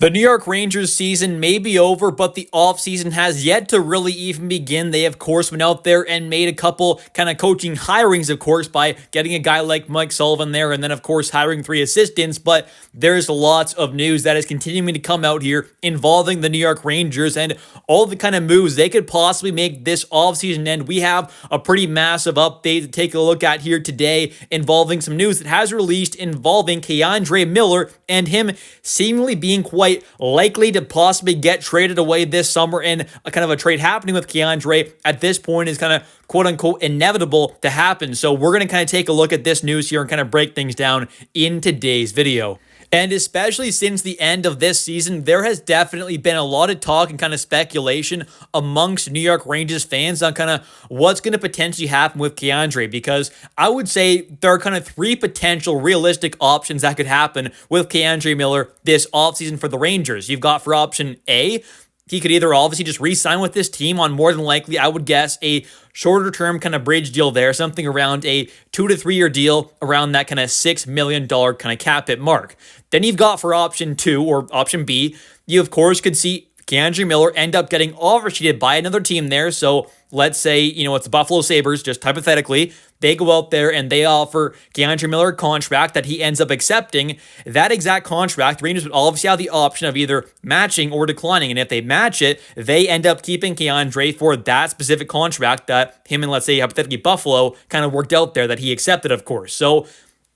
The New York Rangers season may be over, but the offseason has yet to really even begin. They, of course, went out there and made a couple kind of coaching hirings, of course, by getting a guy like Mike Sullivan there, and then, of course, hiring 3 assistants. But there's lots of news that is continuing to come out here involving the New York Rangers and all the kind of moves they could possibly make this offseason. And we have a pretty massive update to take a look at here today involving some news that has released involving K'Andre Miller and him seemingly being quite likely to possibly get traded away this summer, and a kind of a trade happening with K'Andre at this point is kind of quote unquote inevitable to happen. So we're going to kind of take a look at this news here and kind of break things down in today's video. And especially since the end of this season, there has definitely been a lot of talk and kind of speculation amongst New York Rangers fans on kind of what's going to potentially happen with K'Andre, because I would say there are kind of 3 potential realistic options that could happen with K'Andre Miller this offseason for the Rangers. You've got for option A, he could either obviously just re-sign with this team on more than likely, I would guess, a shorter term kind of bridge deal there, something around a 2 to 3 year deal around that kind of $6 million kind of cap hit mark. Then you've got for option 2 or option B, you of course could see K'Andre Miller end up getting oversheeted by another team there. So let's say, it's the Buffalo Sabres, just hypothetically. They go out there and they offer K'Andre Miller a contract that he ends up accepting. That exact contract, Rangers would obviously have the option of either matching or declining. And if they match it, they end up keeping K'Andre for that specific contract that him and, let's say, hypothetically, Buffalo kind of worked out there that he accepted, of course. So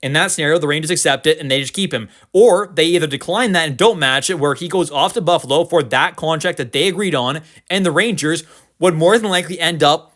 in that scenario, the Rangers accept it and they just keep him. Or they either decline that and don't match it, where he goes off to Buffalo for that contract that they agreed on, and the Rangers would more than likely end up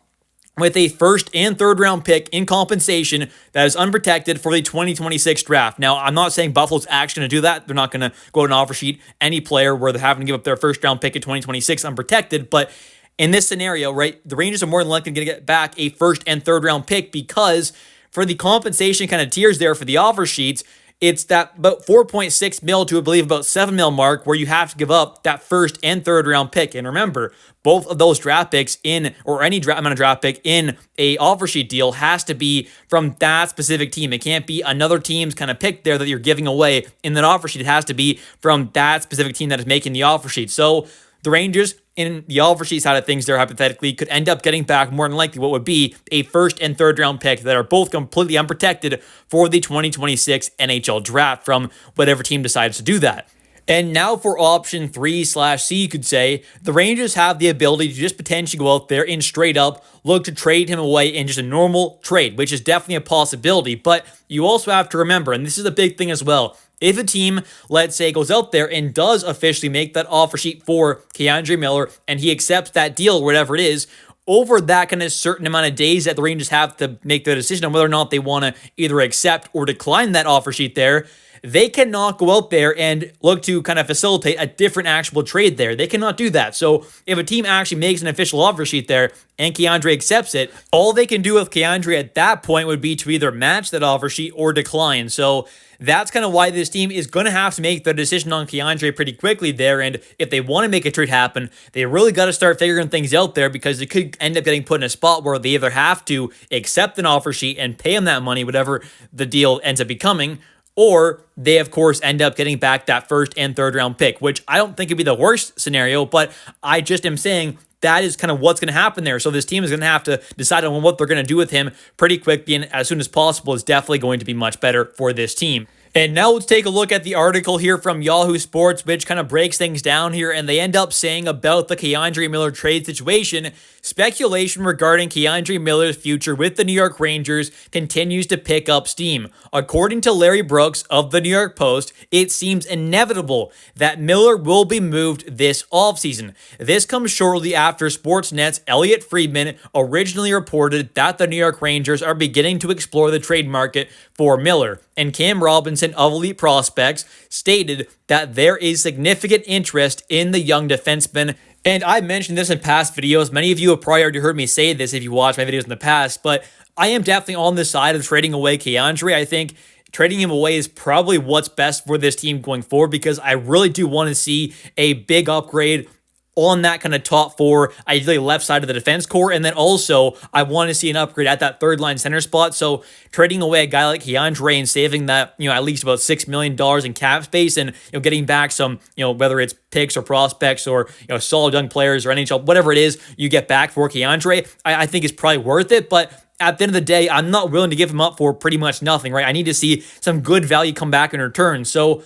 with a first and third round pick in compensation that is unprotected for the 2026 draft. Now, I'm not saying Buffalo's actually going to do that. They're not going to go out and offer sheet any player where they're having to give up their first round pick in 2026 unprotected, but in this scenario, right, the Rangers are more than likely going to get back a first and third round pick, because for the compensation kind of tiers there for the offer sheets, it's that about 4.6 mil to, I believe, about 7 mil mark where you have to give up that first and third round pick. And remember, both of those draft picks or any amount of draft pick in a offer sheet deal has to be from that specific team. It can't be another team's kind of pick there that you're giving away in that offer sheet. It has to be from that specific team that is making the offer sheet. So the Rangers, in the offer sheet side of things there, hypothetically, could end up getting back more than likely what would be a first and third round pick that are both completely unprotected for the 2026 NHL draft from whatever team decides to do that. And now for option 3/C, you could say, the Rangers have the ability to just potentially go out there and straight up look to trade him away in just a normal trade, which is definitely a possibility. But you also have to remember, and this is a big thing as well, if a team, let's say, goes out there and does officially make that offer sheet for K'Andre Miller and he accepts that deal or whatever it is, over that kind of certain amount of days that the Rangers have to make their decision on whether or not they want to either accept or decline that offer sheet there, they cannot go out there and look to kind of facilitate a different actual trade there. They cannot do that. So if a team actually makes an official offer sheet there and K'Andre accepts it, all they can do with K'Andre at that point would be to either match that offer sheet or decline. So that's kind of why this team is going to have to make their decision on K'Andre pretty quickly there. And if they want to make a trade happen, they really got to start figuring things out there, because they could end up getting put in a spot where they either have to accept an offer sheet and pay him that money, whatever the deal ends up becoming, or they, of course, end up getting back that first and third round pick, which I don't think would be the worst scenario, but I just am saying that is kind of what's going to happen there. So this team is going to have to decide on what they're going to do with him pretty quickly, and as soon as possible is definitely going to be much better for this team. And now let's take a look at the article here from Yahoo Sports, which kind of breaks things down here, and they end up saying about the K'Andre Miller trade situation, speculation regarding K'Andre Miller's future with the New York Rangers continues to pick up steam. According to Larry Brooks of the New York Post, it seems inevitable that Miller will be moved this offseason. This comes shortly after Sportsnet's Elliot Friedman originally reported that the New York Rangers are beginning to explore the trade market for Miller, and Cam Robinson of Elite Prospects stated that there is significant interest in the young defenseman. And I mentioned this in past videos. Many of you have probably already heard me say this if you watched my videos in the past, but I am definitely on the side of trading away K'Andre. I think trading him away is probably what's best for this team going forward, because I really do want to see a big upgrade on that kind of top four, ideally left side of the defense core. And then also, I want to see an upgrade at that third line center spot. So trading away a guy like Keandre and saving that, at least about $6 million in cap space and, getting back some, whether it's picks or prospects or, solid young players or NHL, whatever it is you get back for Keandre, I think is probably worth it. But at the end of the day, I'm not willing to give him up for pretty much nothing, right? I need to see some good value come back in return. So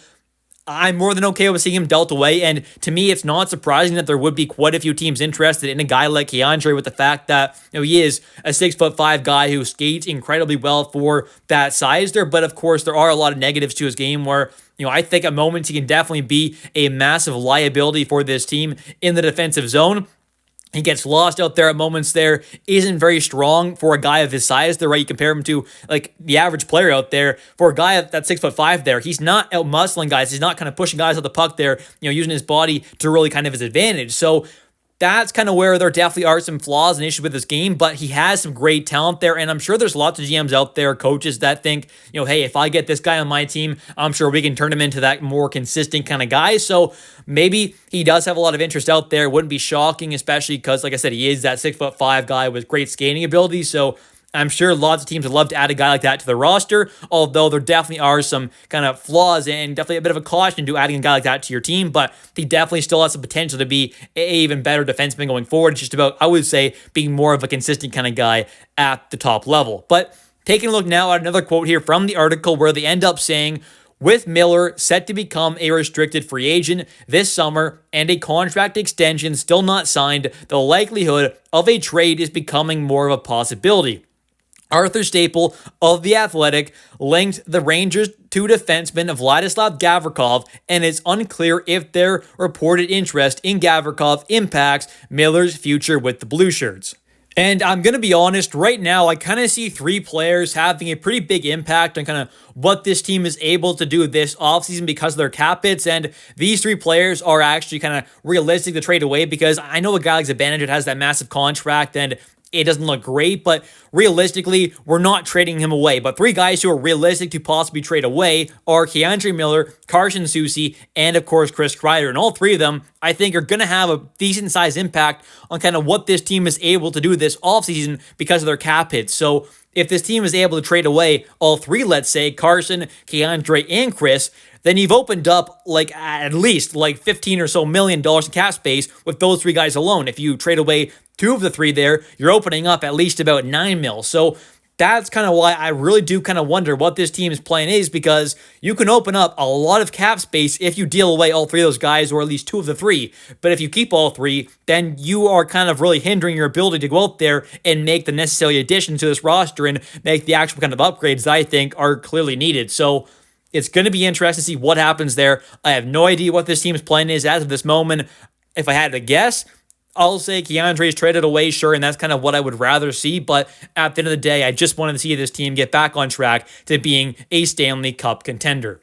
I'm more than okay with seeing him dealt away, and to me, it's not surprising that there would be quite a few teams interested in a guy like Keandre with the fact that he is a 6'5" guy who skates incredibly well for that size there, but of course, there are a lot of negatives to his game where I think at moments he can definitely be a massive liability for this team in the defensive zone. He gets lost out there at moments there, isn't very strong for a guy of his size there, right? You compare him to like the average player out there. For a guy that's 6'5" there, he's not out muscling guys. He's not kind of pushing guys at the puck there, using his body to really kind of his advantage. So that's kind of where there definitely are some flaws and issues with this game, but he has some great talent there, and I'm sure there's lots of GMs out there, coaches that think, hey, if I get this guy on my team, I'm sure we can turn him into that more consistent kind of guy. So maybe he does have a lot of interest out there. It wouldn't be shocking, especially because, like I said, he is that 6'5" guy with great skating ability. So I'm sure lots of teams would love to add a guy like that to the roster, although there definitely are some kind of flaws and definitely a bit of a caution to adding a guy like that to your team, but he definitely still has the potential to be an even better defenseman going forward. It's just about, I would say, being more of a consistent kind of guy at the top level. But taking a look now at another quote here from the article where they end up saying, with Miller set to become a restricted free agent this summer and a contract extension still not signed, the likelihood of a trade is becoming more of a possibility. Arthur Staple of The Athletic linked the Rangers to defenseman Vladislav Gavrikov, and it's unclear if their reported interest in Gavrikov impacts Miller's future with the Blue Shirts. And I'm going to be honest, right now, I kind of see three players having a pretty big impact on kind of what this team is able to do this offseason because of their cap hits. And these three players are actually kind of realistic to trade away because I know a guy like Zibanejad has that massive contract and it doesn't look great, but realistically, we're not trading him away. But three guys who are realistic to possibly trade away are Keandre Miller, Carson Soucy, and of course, Chris Kreider. And all three of them, I think, are going to have a decent sized impact on kind of what this team is able to do this offseason because of their cap hits. So if this team is able to trade away all three, let's say, Carson, Keandre, and Chris, then you've opened up like at least like $15 or so million in cap space with those three guys alone. If you trade away two of the three there, you're opening up at least about $9 million. So that's kind of why I really do kind of wonder what this team's plan is, because you can open up a lot of cap space if you deal away all three of those guys, or at least two of the three. But if you keep all three, then you are kind of really hindering your ability to go out there and make the necessary additions to this roster and make the actual kind of upgrades that I think are clearly needed. So it's going to be interesting to see what happens there. I have no idea what this team's plan is as of this moment. If I had to guess, I'll say Keandre's traded away, sure, and that's kind of what I would rather see. But at the end of the day, I just wanted to see this team get back on track to being a Stanley Cup contender.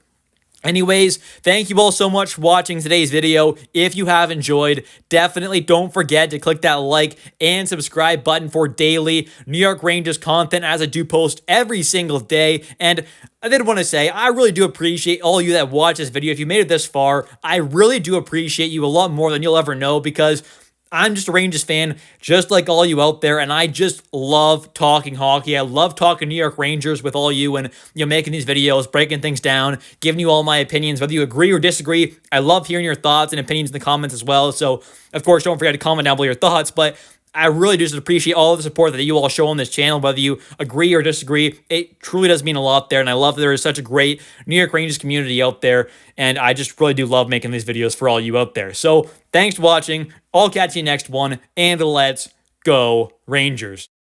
Anyways, thank you all so much for watching today's video. If you have enjoyed, definitely don't forget to click that like and subscribe button for daily New York Rangers content, as I do post every single day. And I did want to say, I really do appreciate all you that watch this video. If you made it this far, I really do appreciate you a lot more than you'll ever know, because I'm just a Rangers fan, just like all you out there, and I just love talking hockey. I love talking New York Rangers with all you and making these videos, breaking things down, giving you all my opinions, whether you agree or disagree. I love hearing your thoughts and opinions in the comments as well. So, of course, don't forget to comment down below your thoughts, but I really just appreciate all the support that you all show on this channel, whether you agree or disagree. It truly does mean a lot there, and I love that there is such a great New York Rangers community out there, and I just really do love making these videos for all you out there. So thanks for watching. I'll catch you next one, and let's go Rangers.